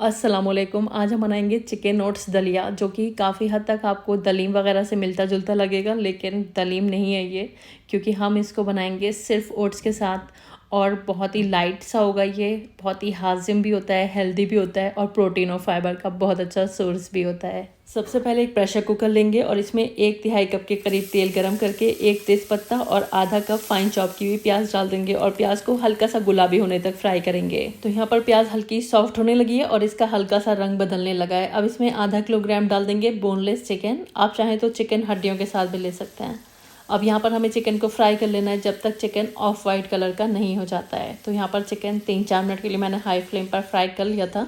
अस्सलामुअलैकुम। आज हम बनाएंगे चिकन ओट्स दलिया, जो कि काफ़ी हद तक आपको दलीम वगैरह से मिलता जुलता लगेगा, लेकिन दलीम नहीं है ये, क्योंकि हम इसको बनाएंगे सिर्फ ओट्स के साथ। और बहुत ही लाइट सा होगा ये, बहुत ही हाजिम भी होता है, हेल्दी भी होता है और प्रोटीन और फाइबर का बहुत अच्छा सोर्स भी होता है। सबसे पहले एक प्रेशर कुकर लेंगे और इसमें 1/3 कप के करीब तेल गरम करके एक तेज़पत्ता और आधा कप फाइन चॉप की हुई प्याज डाल देंगे और प्याज को हल्का सा गुलाबी होने तक फ्राई करेंगे। तो यहाँ पर प्याज हल्की सॉफ्ट होने लगी है और इसका हल्का सा रंग बदलने लगा है। अब इसमें आधा किलोग्राम डाल देंगे बोनलेस चिकन। आप चाहें तो चिकन हड्डियों के साथ भी ले सकते हैं। अब यहाँ पर हमें चिकन को फ्राई कर लेना है जब तक चिकन ऑफ वाइट कलर का नहीं हो जाता है। तो यहाँ पर चिकन 3-4 मिनट के लिए मैंने हाई फ्लेम पर फ्राई कर लिया था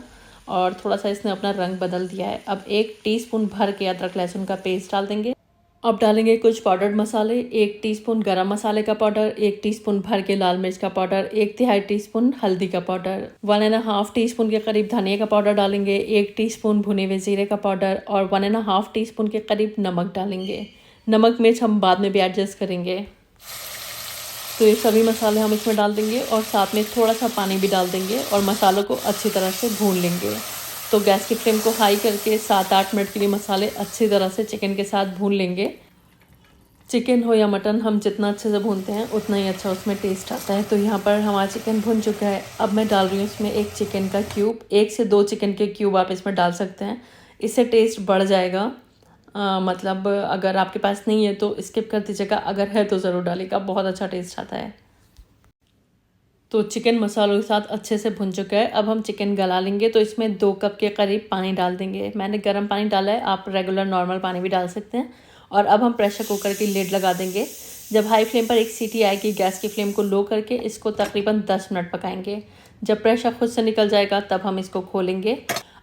और थोड़ा सा इसने अपना रंग बदल दिया है। अब 1 टीस्पून भर के अदरक लहसुन का पेस्ट डाल देंगे। अब डालेंगे कुछ पाउडर्ड मसाले, 1 टीस्पून गरम मसाले का पाउडर, 1 टीस्पून भर के लाल मिर्च का पाउडर, 1/3 टीस्पून हल्दी का पाउडर, 1.5 टीस्पून के करीब धनिया का पाउडर डालेंगे, 1 टीस्पून भुने हुए जीरे का पाउडर और 1.5 टीस्पून के करीब नमक डालेंगे। नमक मिर्च हम बाद में भी एडजस्ट करेंगे। तो ये सभी मसाले हम इसमें डाल देंगे और साथ में थोड़ा सा पानी भी डाल देंगे और मसालों को अच्छी तरह से भून लेंगे। तो गैस की फ्लेम को हाई करके 7-8 मिनट के लिए मसाले अच्छी तरह से चिकन के साथ भून लेंगे। चिकन हो या मटन, हम जितना अच्छे से भूनते हैं उतना ही अच्छा उसमें टेस्ट आता है। तो यहाँ पर हमारा चिकन भुन चुका है। अब मैं डाल रही हूँ इसमें एक चिकन का क्यूब, 1 से 2 चिकन के क्यूब आप इसमें डाल सकते हैं, इससे टेस्ट बढ़ जाएगा। मतलब अगर आपके पास नहीं है तो स्किप कर दीजिएगा, अगर है तो ज़रूर डालिएगा, बहुत अच्छा टेस्ट आता है। तो चिकन मसालों के साथ अच्छे से भुन चुका है। अब हम चिकन गला लेंगे। तो इसमें 2 कप के करीब पानी डाल देंगे। मैंने गर्म पानी डाला है, आप रेगुलर नॉर्मल पानी भी डाल सकते हैं। और अब हम प्रेशर कुकर की लिड लगा देंगे। जब हाई फ्लेम पर एक सीटी आएगी, गैस की फ्लेम को लो करके इसको तकरीबन 10 मिनट पकाएंगे। जब प्रेशर खुद से निकल जाएगा तब हम इसको खोलेंगे।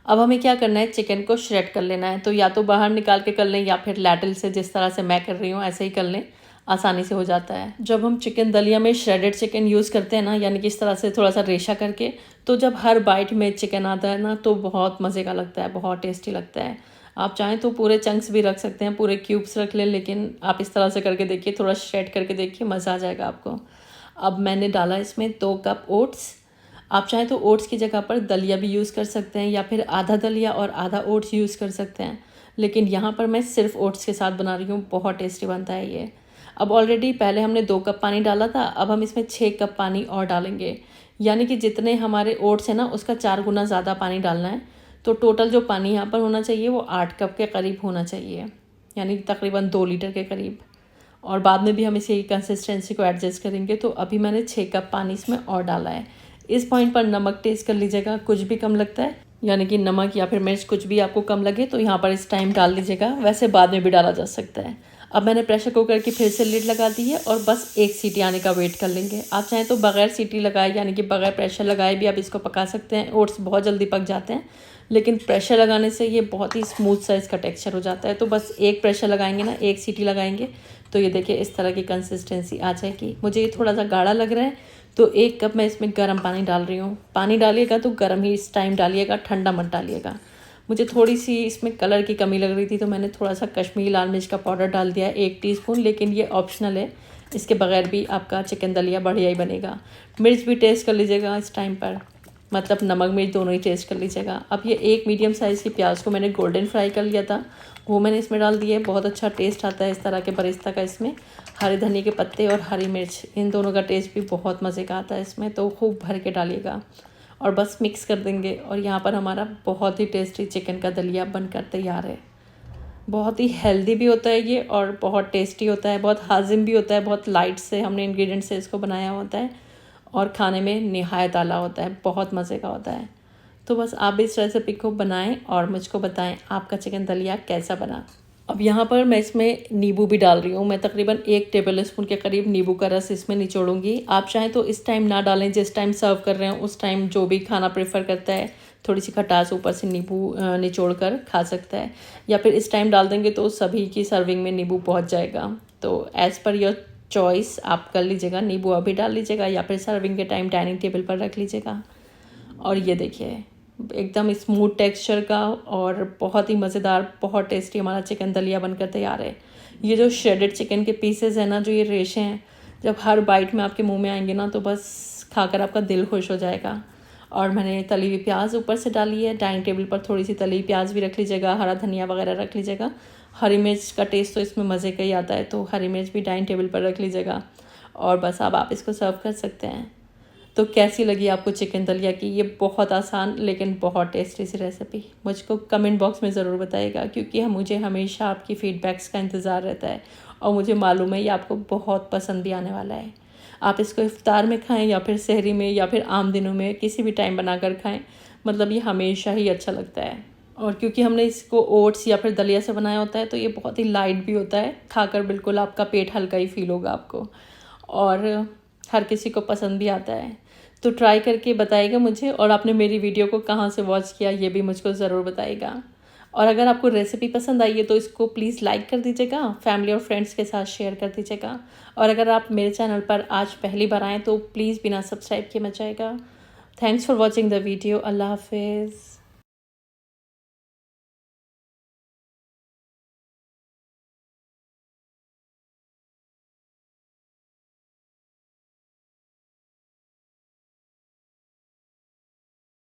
अब हमें क्या करना है, चिकन को श्रेड कर लेना है। तो या तो बाहर निकाल के कर लें या फिर लैटल से, जिस तरह से मैं कर रही हूँ ऐसे ही कर लें, आसानी से हो जाता है। जब हम चिकन दलिया में श्रेडेड चिकन यूज़ करते हैं ना, यानी कि इस तरह से थोड़ा सा रेशा करके, तो जब हर बाइट में चिकन आता है ना तो बहुत मज़े का लगता है, बहुत टेस्टी लगता है। आप चाहें तो पूरे चंक्स भी रख सकते हैं, पूरे क्यूब्स रख लें, लेकिन आप इस तरह से करके देखिए, थोड़ा श्रेड करके देखिए, मज़ा आ जाएगा आपको। अब मैंने डाला इसमें 2 कप ओट्स। आप चाहें तो ओट्स की जगह पर दलिया भी यूज़ कर सकते हैं या फिर आधा दलिया और आधा ओट्स यूज़ कर सकते हैं, लेकिन यहाँ पर मैं सिर्फ ओट्स के साथ बना रही हूँ। बहुत टेस्टी बनता है ये। अब ऑलरेडी पहले हमने 2 कप पानी डाला था, अब हम इसमें 6 कप पानी और डालेंगे, यानी कि जितने हमारे ओट्स हैं ना उसका 4 गुना ज़्यादा पानी डालना है। तो टोटल जो पानी यहाँ पर होना चाहिए वो 8 कप के करीब होना चाहिए, यानी कि तकरीबन 2 लीटर के करीब। और बाद में भी हम इसी कंसिस्टेंसी को एडजस्ट करेंगे। तो अभी मैंने 6 कप पानी इसमें और डाला है। इस पॉइंट पर नमक टेस्ट कर लीजिएगा, कुछ भी कम लगता है, यानी कि नमक या फिर मिर्च कुछ भी आपको कम लगे तो यहाँ पर इस टाइम डाल लीजिएगा, वैसे बाद में भी डाला जा सकता है। अब मैंने प्रेशर कुकर की फिर से लिड लगा दी है और बस 1 सीटी आने का वेट कर लेंगे। आप चाहें तो बगैर सीटी लगाए, यानी कि बगैर प्रेशर लगाए भी आप इसको पका सकते हैं। ओट्स बहुत जल्दी पक जाते हैं, लेकिन प्रेशर लगाने से ये बहुत ही स्मूथ सा इसका टेक्सचर हो जाता है। तो बस 1 प्रेशर लगाएंगे ना, 1 सीटी लगाएंगे तो ये देखिए इस तरह की कंसिस्टेंसी आ जाएगी। मुझे ये थोड़ा सा गाढ़ा लग रहा है, तो 1 कप मैं इसमें गर्म पानी डाल रही हूँ। पानी डालिएगा तो गर्म ही इस टाइम डालिएगा, ठंडा मत डालिएगा। मुझे थोड़ी सी इसमें कलर की कमी लग रही थी तो मैंने थोड़ा सा कश्मीरी लाल मिर्च का पाउडर डाल दिया है, 1 टीस्पून, लेकिन ये ऑप्शनल है, इसके बगैर भी आपका चिकन दलिया बढ़िया ही बनेगा। मिर्च भी टेस्ट कर लीजिएगा इस टाइम पर, मतलब नमक मिर्च दोनों ही टेस्ट कर लीजिएगा। अब ये 1 मीडियम साइज़ की प्याज को मैंने गोल्डन फ्राई कर लिया था, वो मैंने इसमें डाल दिया है। बहुत अच्छा टेस्ट आता है इस तरह के बरिस्ता का इसमें। हरे धनिया के पत्ते और हरी मिर्च, इन दोनों का टेस्ट भी बहुत मज़े का आता है इसमें, तो खूब भर के डालिएगा और बस मिक्स कर देंगे। और यहाँ पर हमारा बहुत ही टेस्टी चिकन का दलिया बनकर तैयार है। बहुत ही हेल्दी भी होता है ये और बहुत टेस्टी होता है, बहुत हाजिम भी होता है, बहुत लाइट से हमने इंग्रेडिएंट से इसको बनाया होता है और खाने में निहायत आला होता है, बहुत मज़े का होता है। तो बस आप भी इस रेसिपी को बनाएं और मुझको बताएं आपका चिकन दलिया कैसा बना। अब यहाँ पर मैं इसमें नींबू भी डाल रही हूँ। मैं तकरीबन 1 टेबल स्पून के करीब नींबू का रस इसमें निचोड़ूंगी। आप चाहें तो इस टाइम ना डालें, जिस टाइम सर्व कर रहे हैं उस टाइम जो भी खाना प्रेफर करता है थोड़ी सी खटास ऊपर से नींबू निचोड़ कर खा सकता है, या फिर इस टाइम डाल देंगे तो सभी की सर्विंग में नींबू पहुँच जाएगा। तो एज़ पर योर चॉइस आप कर लीजिएगा, नींबू अभी डाल लीजिएगा या फिर सर्विंग के टाइम डाइनिंग टेबल पर रख लीजिएगा। और ये देखिए एकदम स्मूथ टेक्सचर का और बहुत ही मज़ेदार, बहुत टेस्टी हमारा चिकन दलिया बनकर तैयार है। ये जो श्रेडेड चिकन के पीसेस हैं ना, जो ये रेशे हैं, जब हर बाइट में आपके मुंह में आएंगे ना तो बस खाकर आपका दिल खुश हो जाएगा। और मैंने तली हुई प्याज ऊपर से डाली है। डाइनिंग टेबल पर थोड़ी सी तली हुई प्याज भी रख लीजिएगा, हरा धनिया वगैरह रख लीजिएगा। हरी मिर्च का टेस्ट तो इसमें मज़े का ही आता है, तो हरी मिर्च भी डाइनिंग टेबल पर रख लीजिएगा। और बस अब आप इसको सर्व कर सकते हैं। तो कैसी लगी आपको चिकन दलिया की ये बहुत आसान लेकिन बहुत टेस्टी सी रेसिपी? मुझको कमेंट बॉक्स में ज़रूर बताइएगा, क्योंकि मुझे हमेशा आपकी फ़ीडबैक्स का इंतज़ार रहता है और मुझे मालूम है ये आपको बहुत पसंद भी आने वाला है। आप इसको इफ्तार में खाएं या फिर सहरी में या फिर आम दिनों में किसी भी टाइम बनाकर खाएं, मतलब ये हमेशा ही अच्छा लगता है। और क्योंकि हमने इसको ओट्स या फिर दलिया से बनाया होता है तो ये बहुत ही लाइट भी होता है, खाकर बिल्कुल आपका पेट हल्का ही फील होगा आपको, और हर किसी को पसंद भी आता है। तो ट्राई करके बताइएगा मुझे, और आपने मेरी वीडियो को कहाँ से वॉच किया ये भी मुझको ज़रूर बताइएगा। और अगर आपको रेसिपी पसंद आई है तो इसको प्लीज़ लाइक कर दीजिएगा, फैमिली और फ्रेंड्स के साथ शेयर कर दीजिएगा। और अगर आप मेरे चैनल पर आज पहली बार आएँ तो प्लीज़ बिना सब्सक्राइब किए मत जाइएगा। Thanks for watching the video. अल्लाह हाफिज़।